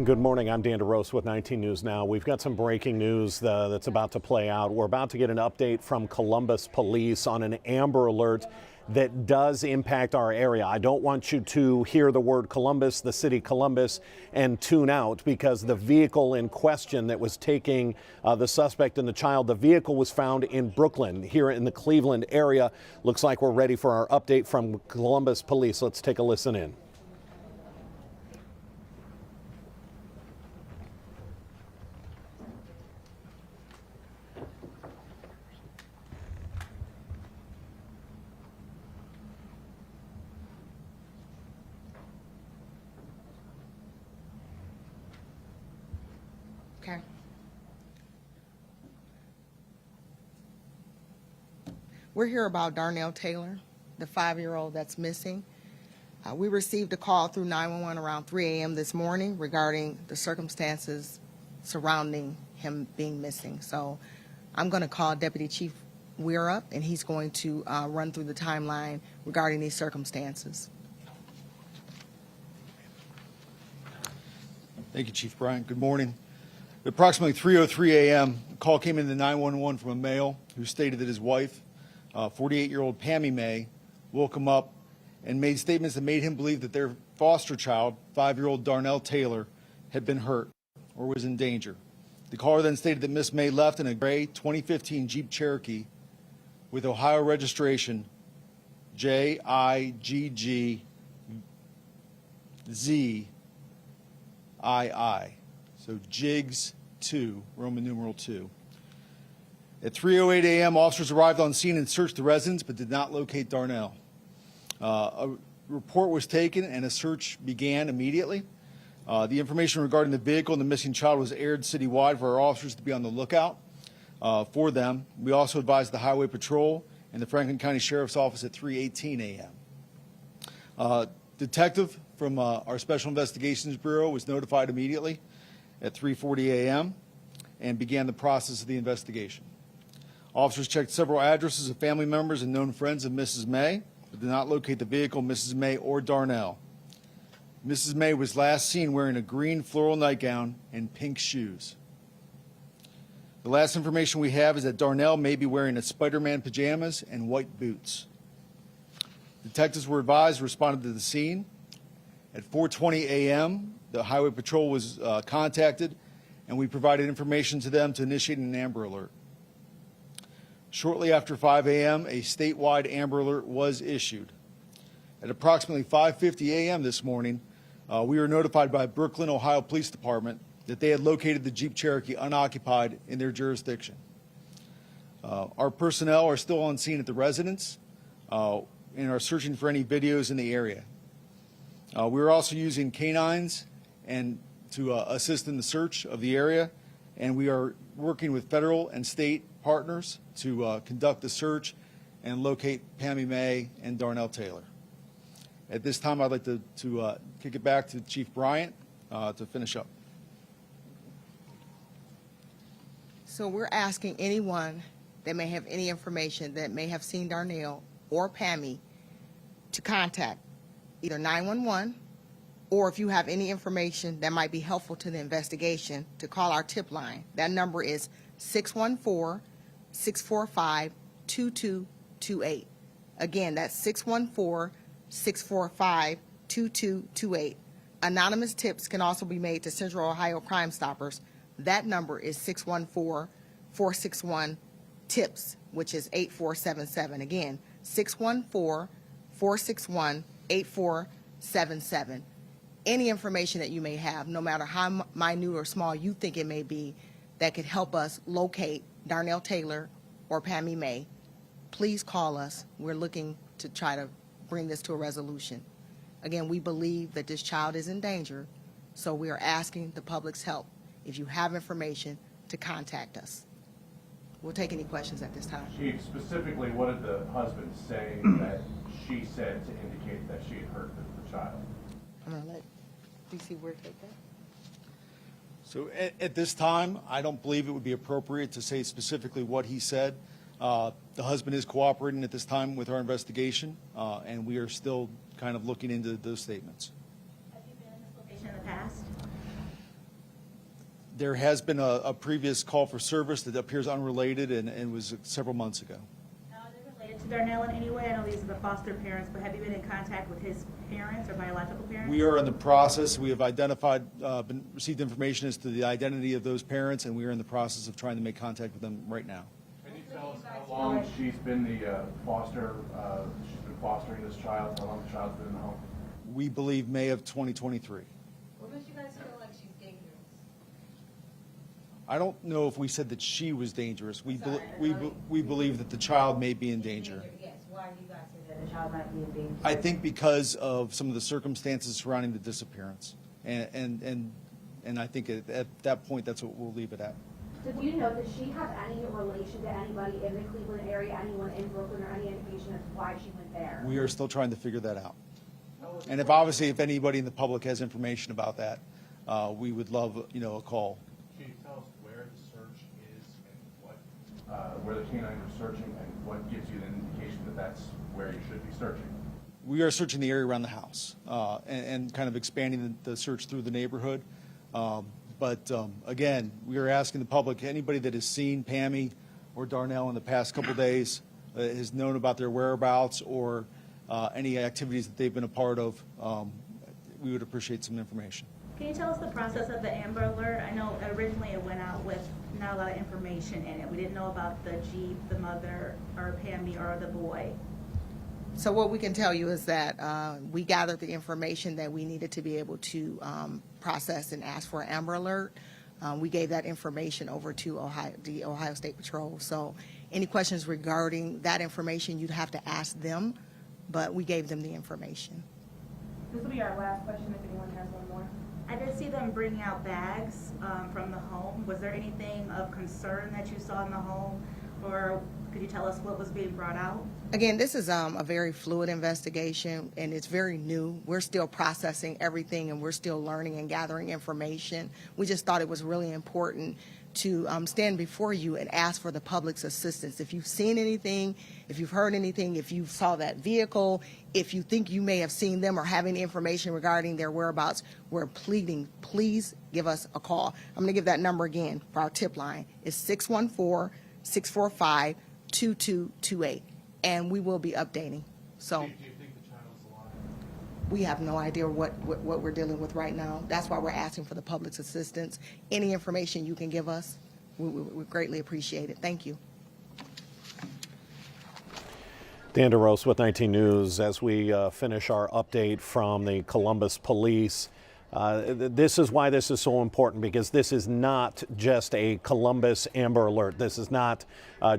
Good morning. I'm Dan DeRose with 19 News Now. We've got some breaking news that's about to play out. We're about to get an update from Columbus Police on an Amber Alert that does impact our area. I don't want you to hear the word Columbus, the city Columbus, and tune out, because the vehicle in question that was taking the suspect and the child, the vehicle was found in Brooklyn, here in the Cleveland area. Looks like we're ready for our update from Columbus Police. Let's take a listen in. Okay. We're here about Darnell Taylor, the 5-year-old that's missing. We received a call through 911 around 3 a.m. this morning regarding the circumstances surrounding him being missing. So I'm going to call Deputy Chief Weir up, and he's going to run through the timeline regarding these circumstances. Thank you, Chief Bryant. Good morning. At approximately 3:03 a.m., a call came into 911 from a male who stated that his wife, 48-year-old Pammy May, woke him up and made statements that made him believe that their foster child, 5-year-old Darnell Taylor, had been hurt or was in danger. The caller then stated that Miss May left in a gray 2015 Jeep Cherokee with Ohio registration JIGGZII. So Jigs 2, Roman numeral 2. At 3:08 a.m., officers arrived on scene and searched the residence but did not locate Darnell. A report was taken and a search began immediately. The information regarding the vehicle and the missing child was aired citywide for our officers to be on the lookout for them. We also advised the Highway Patrol and the Franklin County Sheriff's Office at 3:18 a.m. Detective from our Special Investigations Bureau was notified immediately at 3:40 a.m. and began the process of the investigation. Officers checked several addresses of family members and known friends of Mrs. May, but did not locate the vehicle, Mrs. May, or Darnell. Mrs. May was last seen wearing a green floral nightgown and pink shoes. The last information we have is that Darnell may be wearing a Spider-Man pajamas and white boots. Detectives were advised, responded to the scene. At 4:20 a.m., the Highway Patrol was contacted, and we provided information to them to initiate an Amber Alert. Shortly after 5 a.m., a statewide Amber Alert was issued. At approximately 5:50 a.m. this morning, we were notified by Brooklyn, Ohio Police Department that they had located the Jeep Cherokee unoccupied in their jurisdiction. Our personnel are still on scene at the residence and are searching for any videos in the area. We're also using canines and to assist in the search of the area, and we are working with federal and state partners to conduct the search and locate Pammy May and Darnell Taylor. At this time, I'd like to kick it back to Chief Bryant to finish up. So we're asking anyone that may have any information that may have seen Darnell or Pammy to contact either 911, or if you have any information that might be helpful to the investigation, to call our tip line. That number is 614-645-2228. Again, that's 614-645-2228. Anonymous tips can also be made to Central Ohio Crime Stoppers. That number is 614-461-TIPS, which is 8477. Again, 614-461-8477. Any information that you may have, no matter how minute or small you think it may be, that could help us locate Darnell Taylor or Pammy May, please call us. We're looking to try to bring this to a resolution. Again, we believe that this child is in danger, so we are asking the public's help. If you have information, to contact us. We'll take any questions at this time. Chief, specifically, what did the husband say that she said to indicate that she had hurt the child? I'm going to let DC Weir take that. So at this time, I don't believe it would be appropriate to say specifically what he said. The husband is cooperating at this time with our investigation, and we are still kind of looking into those statements. Have you been in this location in the past? There has been a previous call for service that appears unrelated and was several months ago. Now, is it related to Darnell in any way? I know these are the foster parents, but have you been in contact with his parents or biological parents? We are in the process. We have identified, received information as to the identity of those parents, and we are in the process of trying to make contact with them right now. Can you tell us how long she's been fostering this child, how long the child's been in the home? We believe May of 2023. What makes you guys feel like she's dangerous? I don't know if we said that she was dangerous. We believe that the child may be in danger. Yes, why do you guys say that the child might be in danger? I think because of some of the circumstances surrounding the disappearance. And I think at that point, that's what we'll leave it at. So do you know, does she have any relation to anybody in the Cleveland area, anyone in Brooklyn, or any indication as to why she went there? We are still trying to figure that out. And if anybody in the public has information about that, we would love, a call. Can you tell us where the search is and where the canines are searching and what gives you the indication that that's where you should be searching? We are searching the area around the house and kind of expanding the search through the neighborhood. But again, we are asking the public, anybody that has seen Pammy or Darnell in the past couple days, has known about their whereabouts or any activities that they've been a part of, we would appreciate some information. Can you tell us the process of the Amber Alert? I know originally it went out with not a lot of information in it. We didn't know about the Jeep, the mother, or Pammy, or the boy. So what we can tell you is that we gathered the information that we needed to be able to process and ask for an Amber Alert. We gave that information over to the Ohio State Patrol. So any questions regarding that information, you'd have to ask them, but we gave them the information. This will be our last question if anyone has one more. I did see them bringing out bags from the home. Was there anything of concern that you saw in the home, or could you tell us what was being brought out? Again, this is a very fluid investigation, and it's very new. We're still processing everything, and we're still learning and gathering information. We just thought it was really important to stand before you and ask for the public's assistance. If you've seen anything, if you've heard anything, if you saw that vehicle, if you think you may have seen them or have any information regarding their whereabouts, we're pleading, please give us a call. I'm going to give that number again for our tip line. It's 614-645-2228, and we will be updating. So Do you think the child is alive? we have no idea what we're dealing with right now. That's why we're asking for the public's assistance. Any information you can give us, we greatly appreciate it. Thank you. Dan DeRose with 19 News as we finish our update from the Columbus Police. This is why this is so important, because this is not just a Columbus Amber Alert. This is not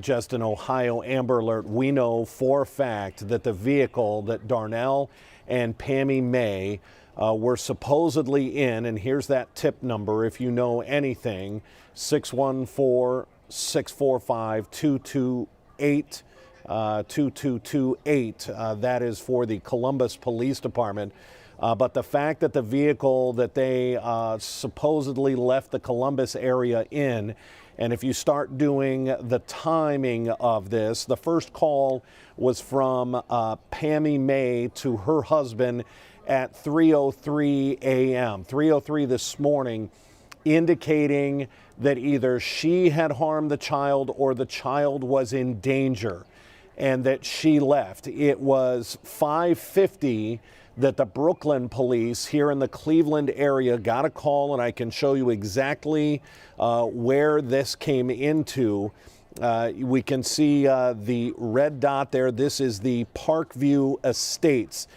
just an Ohio Amber Alert. We know for a fact that the vehicle that Darnell and Pammy May were supposedly in, and here's that tip number if you know anything, 614-645-2228. 2228. That is for the Columbus Police Department. But the fact that the vehicle that they supposedly left the Columbus area in, and if you start doing the timing of this, the first call was from Pammy May to her husband at 3:03 a.m., 3:03 this morning, indicating that either she had harmed the child or the child was in danger, and that she left. It was 5:50 that the Brooklyn police here in the Cleveland area got a call, and I can show you exactly where this came into. We can see the red dot there. This is the Parkview Estates.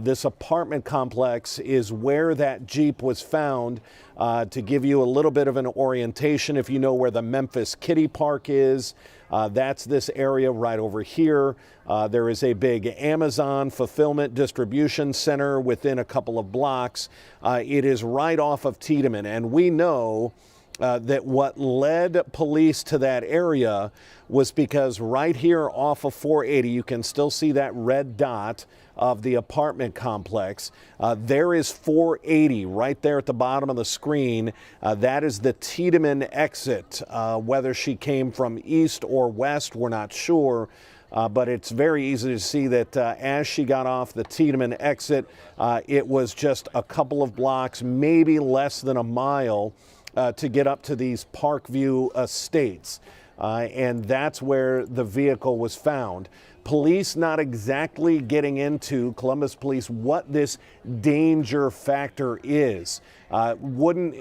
This apartment complex is where that Jeep was found. To give you a little bit of an orientation, if you know where the Memphis Kiddie Park is, that's this area right over here. There is a big Amazon fulfillment distribution center within a couple of blocks. It is right off of Tiedemann, and we know that what led police to that area was because right here off of 480, you can still see that red dot of the apartment complex. There is 480 right there at the bottom of the screen. That is the Tiedemann exit. Whether she came from east or west, we're not sure. But it's very easy to see that as she got off the Tiedemann exit, it was just a couple of blocks, maybe less than a mile, to get up to these Parkview Estates. And that's where the vehicle was found. Police not exactly getting into, Columbus Police, what this danger factor is. Wouldn't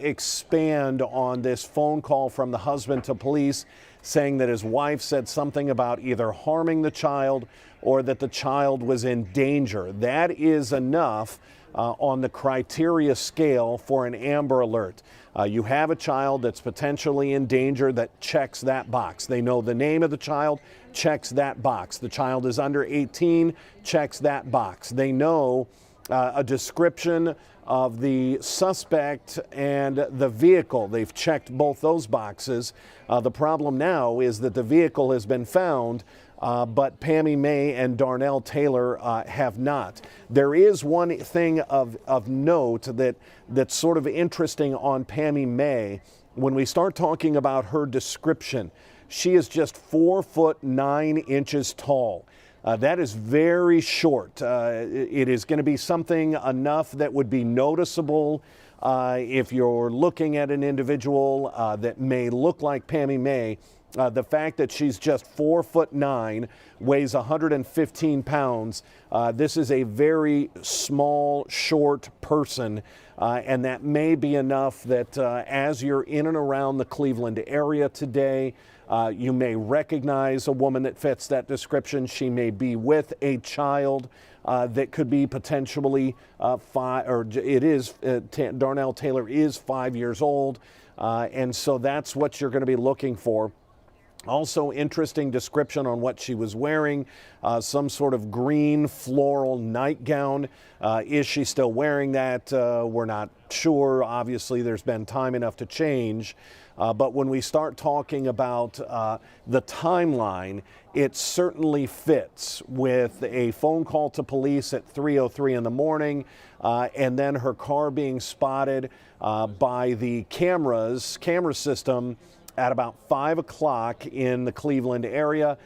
expand on this phone call from the husband to police saying that his wife said something about either harming the child or that the child was in danger. That is enough on the criteria scale for an Amber Alert. You have a child that's potentially in danger, that checks that box. They know the name of the child, checks that box. The child is under 18, checks that box. They know a description of the suspect and the vehicle. They've checked both those boxes. The problem now is that the vehicle has been found, but Pammy May and Darnell Taylor have not. There is one thing of note that's sort of interesting on Pammy May. When we start talking about her description, she is just 4'9" tall. That is very short. It is going to be something enough that would be noticeable if you're looking at an individual that may look like Pammy May. The fact that she's just 4'9", weighs 115 pounds. This is a very small, short person, and that may be enough that as you're in and around the Cleveland area today, you may recognize a woman that fits that description. She may be with a child that could be potentially Darnell Taylor is 5 years old, and so that's what you're going to be looking for. Also interesting description on what she was wearing, some sort of green floral nightgown. Is she still wearing that? We're not sure. Obviously, there's been time enough to change. But when we start talking about the timeline, it certainly fits with a phone call to police at 3:03 in the morning, and then her car being spotted by the camera system at about 5 o'clock in the Cleveland area.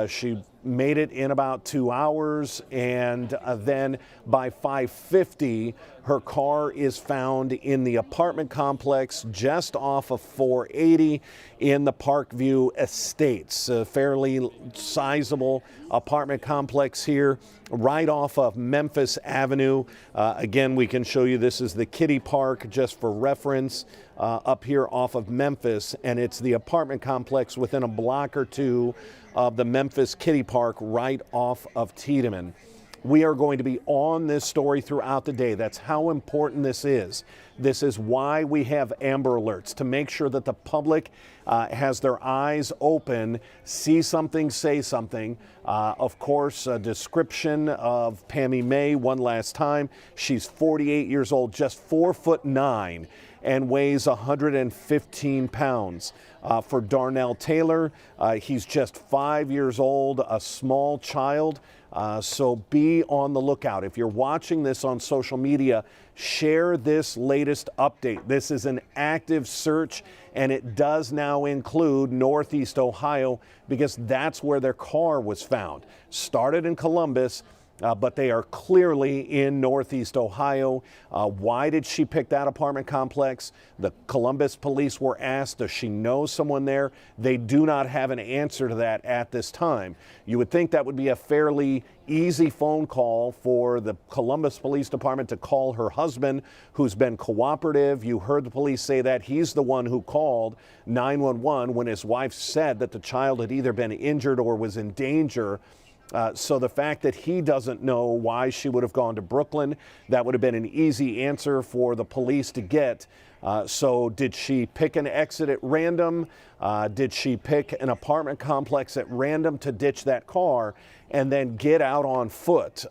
She made it in about 2 hours, and then by 5:50, her car is found in the apartment complex just off of 480 in the Parkview Estates. A fairly sizable apartment complex here, right off of Memphis Avenue. Again, we can show you this is the Kitty Park, just for reference, up here off of Memphis, and it's the apartment complex within a block or two of the Memphis Kitty Park, right off of Tiedemann. We are going to be on this story throughout the day. That's how important this is. This is why we have Amber Alerts, to make sure that the public has their eyes open, see something, say something. Of course, a description of Pammy May one last time. She's 48 years old, just 4'9", and weighs 115 pounds. For Darnell Taylor, he's just 5 years old, a small child. So be on the lookout. If you're watching this on social media, share this latest update. This is an active search, and it does now include Northeast Ohio, because that's where their car was found. Started in Columbus, but they are clearly in Northeast Ohio. Why did she pick that apartment complex? The Columbus police were asked, does she know someone there? They do not have an answer to that at this time. You would think that would be a fairly easy phone call for the Columbus Police Department to call her husband, who's been cooperative. You heard the police say that. He's the one who called 911 when his wife said that the child had either been injured or was in danger. So the fact that he doesn't know why she would have gone to Brooklyn, that would have been an easy answer for the police to get. So did she pick an exit at random? Did she pick an apartment complex at random to ditch that car and then get out on foot?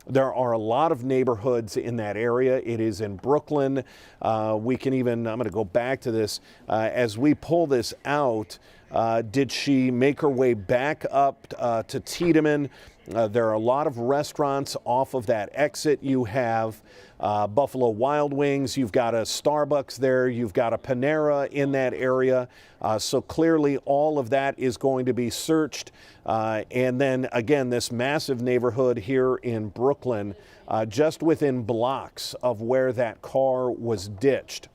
There are a lot of neighborhoods in that area. It is in Brooklyn. We can even, I'm going to go back to this, as we pull this out. Did she make her way back up to Tiedemann? There are a lot of restaurants off of that exit. You have Buffalo Wild Wings, you've got a Starbucks there, you've got a Panera in that area. So clearly all of that is going to be searched. And then again, this massive neighborhood here in Brooklyn, just within blocks of where that car was ditched.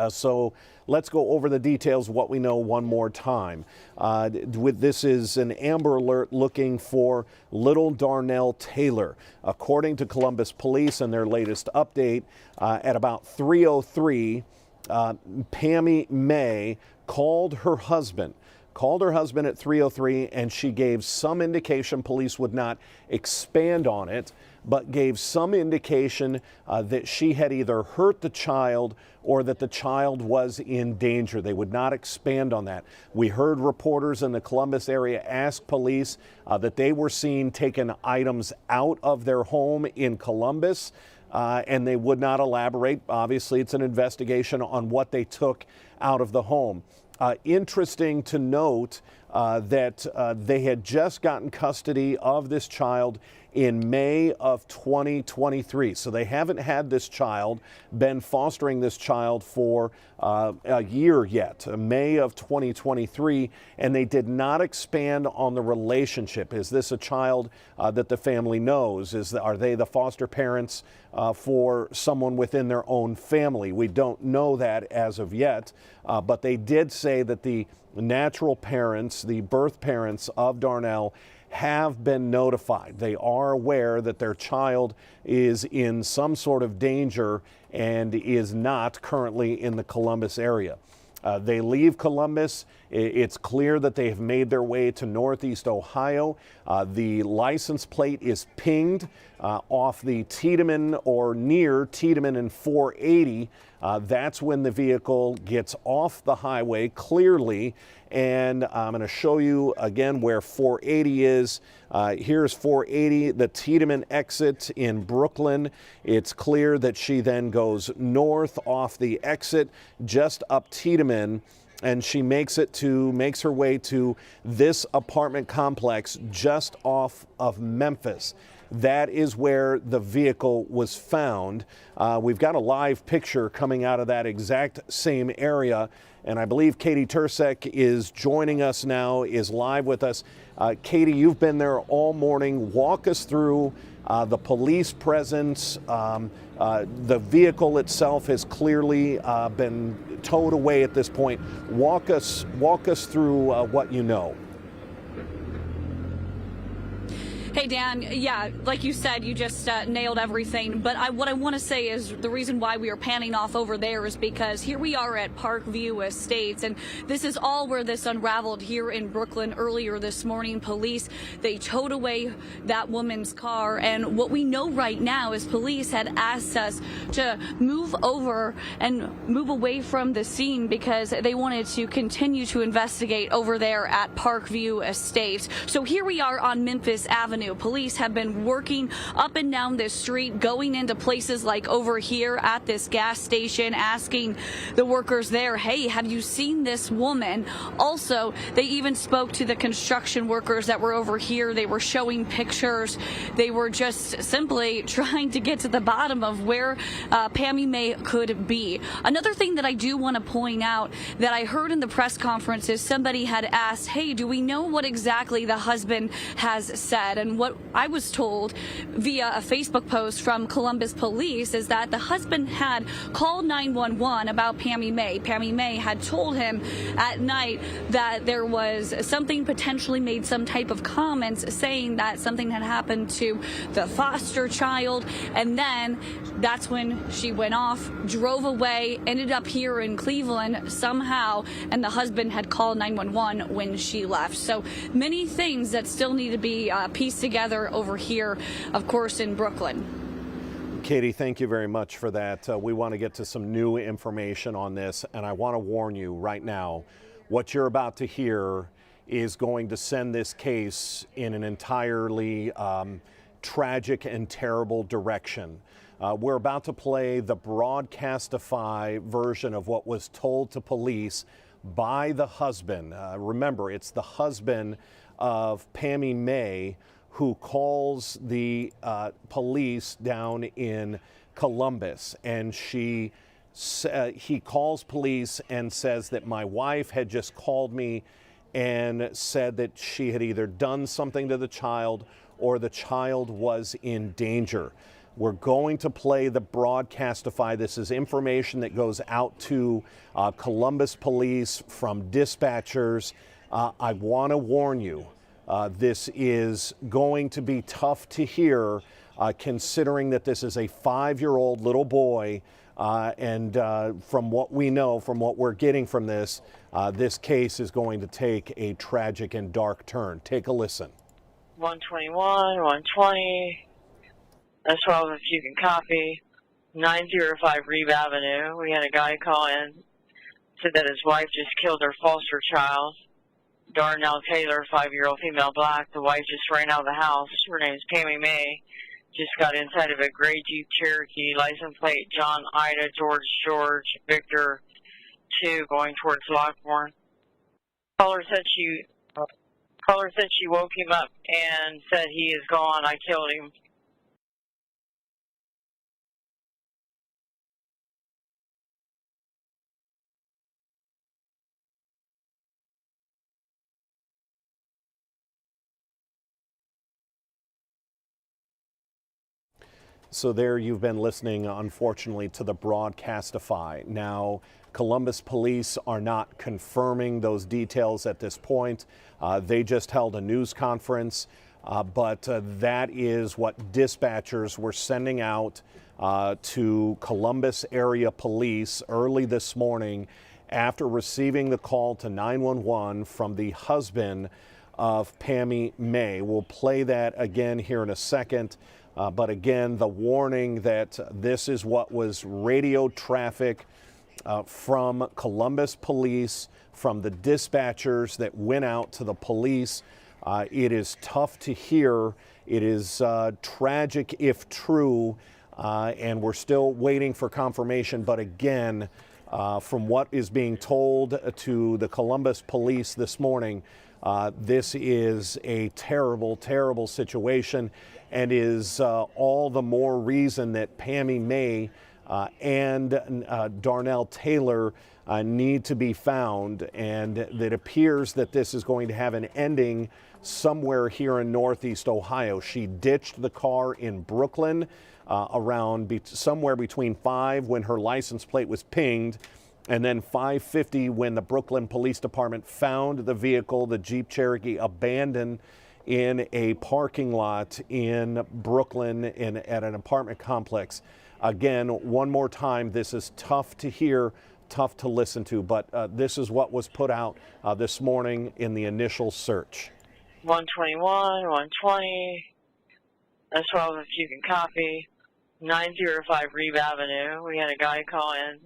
So let's go over the details of what we know one more time. This is an Amber Alert looking for little Darnell Taylor. According to Columbus Police and their latest update, at about 3:03, Pammy May called her husband at 3:03, and she gave some indication, police would not expand on it, but gave some indication that she had either hurt the child or that the child was in danger. They would not expand on that. We heard reporters in the Columbus area ask police that they were seen taking items out of their home in Columbus, and they would not elaborate. Obviously, it's an investigation on what they took out of the home. Interesting to note that they had just gotten custody of this child in May of 2023. So they haven't had this child, been fostering this child for a year yet, May of 2023, and they did not expand on the relationship. Is this a child that the family knows? Are they the foster parents for someone within their own family? We don't know that as of yet, but they did say that the natural parents, the birth parents of Darnell, have been notified. They are aware that their child is in some sort of danger and is not currently in the Columbus area. They leave Columbus. It's clear that they have made their way to Northeast Ohio. The license plate is pinged off the Tiedemann or near Tiedemann and 480. That's when the vehicle gets off the highway clearly. And I'm going to show you again where 480 is. Here's 480, the Tiedemann exit in Brooklyn. It's clear that she then goes north off the exit just up Tiedemann, and she makes her way to this apartment complex just off of Memphis. That is where the vehicle was found. We've got a live picture coming out of that exact same area, and I believe Katie Tursek is joining us now, is live with us. Katie, you've been there all morning. Walk us through the police presence. The vehicle itself has clearly been towed away at this point. Walk us through what you know. Hey, Dan. Yeah, like you said, you just nailed everything. But what I want to say is the reason why we are panning off over there is because here we are at Parkview Estates, and this is all where this unraveled here in Brooklyn earlier this morning. Police, they towed away that woman's car, and what we know right now is police had asked us to move over and move away from the scene because they wanted to continue to investigate over there at Parkview Estates. So here we are on Memphis Avenue. Police have been working up and down this street, going into places like over here at this gas station, asking the workers there, hey, have you seen this woman? Also, they even spoke to the construction workers that were over here. They were showing pictures. They were just simply trying to get to the bottom of where Pammy May could be. Another thing that I do want to point out that I heard in the press conference is somebody had asked, hey, do we know what exactly the husband has said? And what I was told via a Facebook post from Columbus Police is that the husband had called 911 about Pammy May. Pammy May had told him at night that there was something, potentially made some type of comments saying that something had happened to the foster child, and then that's when she went off, drove away, ended up here in Cleveland somehow, and the husband had called 911 when she left. So many things that still need to be pieced together over here, of course, in Brooklyn. Katie, thank you very much for that. We want to get to some new information on this, and I want to warn you right now, what you're about to hear is going to send this case in an entirely tragic and terrible direction. We're about to play the broadcastify version of what was told to police by the husband. Remember, it's the husband of Pammy May who calls the police down in Columbus, and he calls police and says that my wife had just called me and said that she had either done something to the child or the child was in danger. We're going to play the Broadcastify. This is information that goes out to Columbus Police from dispatchers. I want to warn you, this is going to be tough to hear, considering that this is a 5-year-old little boy. And from what we know, from what we're getting from this case is going to take a tragic and dark turn. Take a listen. 121, 120, S12 if you can copy, 905 Reeve Avenue. We had a guy call in, said that his wife just killed her foster child, Darnell Taylor, 5-year-old female black. The wife just ran out of the house. Her name is Pammy May. Just got inside of a gray Jeep Cherokee, license plate John Ida George Victor 2, going towards Lockbourne. Caller said she woke him up and said he is gone. I killed him. So there you've been listening, unfortunately, to the Broadcastify. Now, Columbus Police are not confirming those details at this point. They just held a news conference, but that is what dispatchers were sending out to Columbus area police early this morning after receiving the call to 911 from the husband of Pammy May. We'll play that again here in a second. But again, the warning that this is what was radio traffic from Columbus Police, from the dispatchers that went out to the police. It is tough to hear. It is tragic if true, and we're still waiting for confirmation. But again, from what is being told to the Columbus Police this morning, this is a terrible, terrible situation, and is all the more reason that Pammy May and Darnell Taylor need to be found, and it appears that this is going to have an ending somewhere here in Northeast Ohio. She ditched the car in Brooklyn around somewhere between 5 when her license plate was pinged, and then 5:50 when the Brooklyn Police Department found the vehicle, the Jeep Cherokee, abandoned in a parking lot in Brooklyn at an apartment complex. Again, one more time, this is tough to hear, tough to listen to, but this is what was put out this morning in the initial search. 121, 120, S12 if you can copy, 905 Reeve Avenue. We had a guy call in,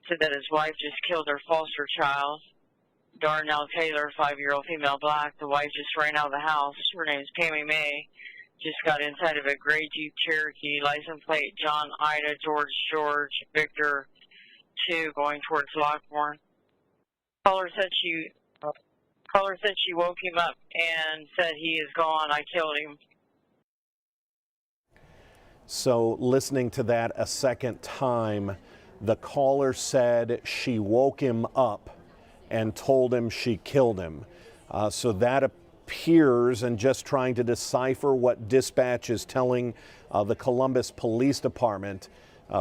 said that his wife just killed her foster child, Darnell Taylor, 5-year-old female black. The wife just ran out of the house. Her name is Pammy May. Just got inside of a gray Jeep Cherokee, license plate John Ida George Victor 2, going towards Lockbourne. Caller said she woke him up and said he is gone. I killed him. So listening to that a second time, the caller said she woke him up and told him she killed him. So that appears, and just trying to decipher what dispatch is telling the Columbus Police Department,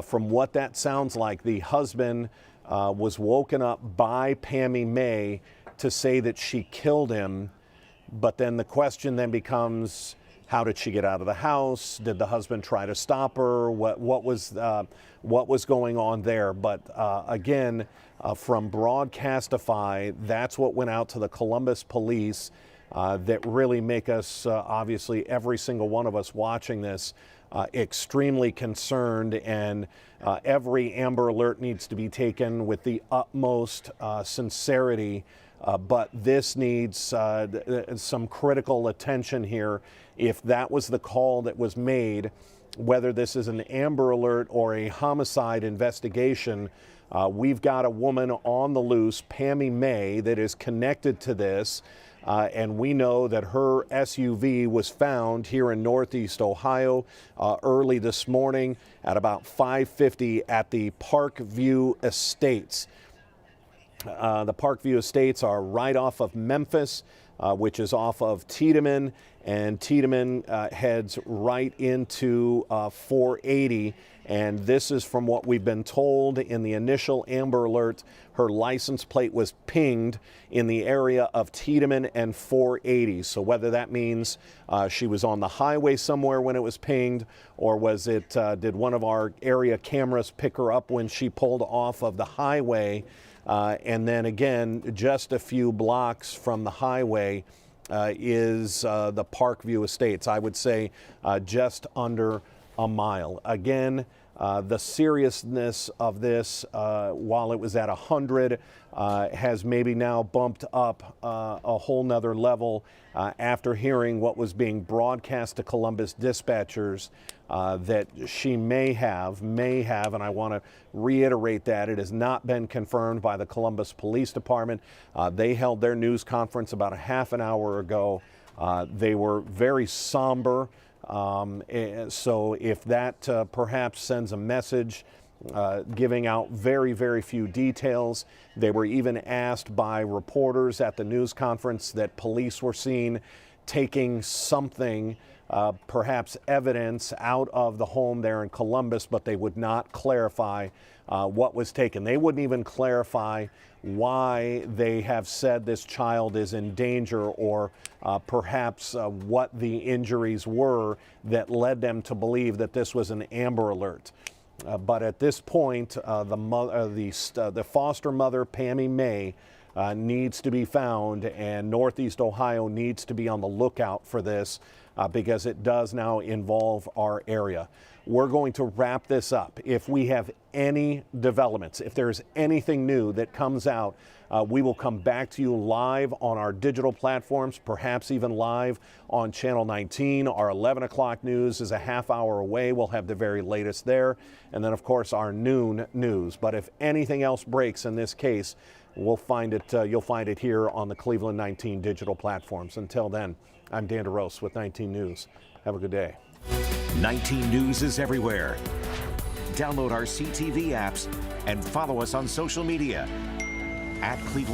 from what that sounds like, the husband was woken up by Pammy May to say that she killed him. But then the question then becomes, how did she get out of the house? Did the husband try to stop her? What was going on there? But again, from Broadcastify, that's what went out to the Columbus Police that really make us, obviously, every single one of us watching this, extremely concerned, and every Amber Alert needs to be taken with the utmost sincerity. But this needs some critical attention here. If that was the call that was made, whether this is an Amber Alert or a homicide investigation, we've got a woman on the loose, Pammy May, that is connected to this. And we know that her SUV was found here in Northeast Ohio early this morning at about 5:50 at the Parkview Estates. The Parkview Estates are right off of Memphis. which is off of Tiedemann, and Tiedemann heads right into 480. And this is from what we've been told in the initial Amber Alert. Her license plate was pinged in the area of Tiedemann and 480. So whether that means she was on the highway somewhere when it was pinged, or was it, did one of our area cameras pick her up when she pulled off of the highway? And then again, just a few blocks from the highway is the Parkview Estates. I would say just under a mile. Again, the seriousness of this, while it was at 100, has maybe now bumped up a whole nother level after hearing what was being broadcast to Columbus dispatchers that she may have, and I want to reiterate that it has not been confirmed by the Columbus Police Department. They held their news conference about a half an hour ago. They were very somber. So if that perhaps sends a message giving out very, very few details. They were even asked by reporters at the news conference that police were seen taking something, perhaps evidence, out of the home there in Columbus, but they would not clarify what was taken. They wouldn't even clarify why they have said this child is in danger, or perhaps what the injuries were that led them to believe that this was an Amber Alert. But at this point, the foster mother, Pammy May, needs to be found, and Northeast Ohio needs to be on the lookout for this because it does now involve our area. We're going to wrap this up. If we have any developments, if there's anything new that comes out, we will come back to you live on our digital platforms, perhaps even live on Channel 19. Our 11 o'clock news is a half hour away. We'll have the very latest there. And then, of course, our noon news. But if anything else breaks in this case, we'll find it. You'll find it here on the Cleveland 19 digital platforms. Until then, I'm Dan DeRose with 19 News. Have a good day. 19 News is everywhere. Download our CTV apps and follow us on social media @Cleveland.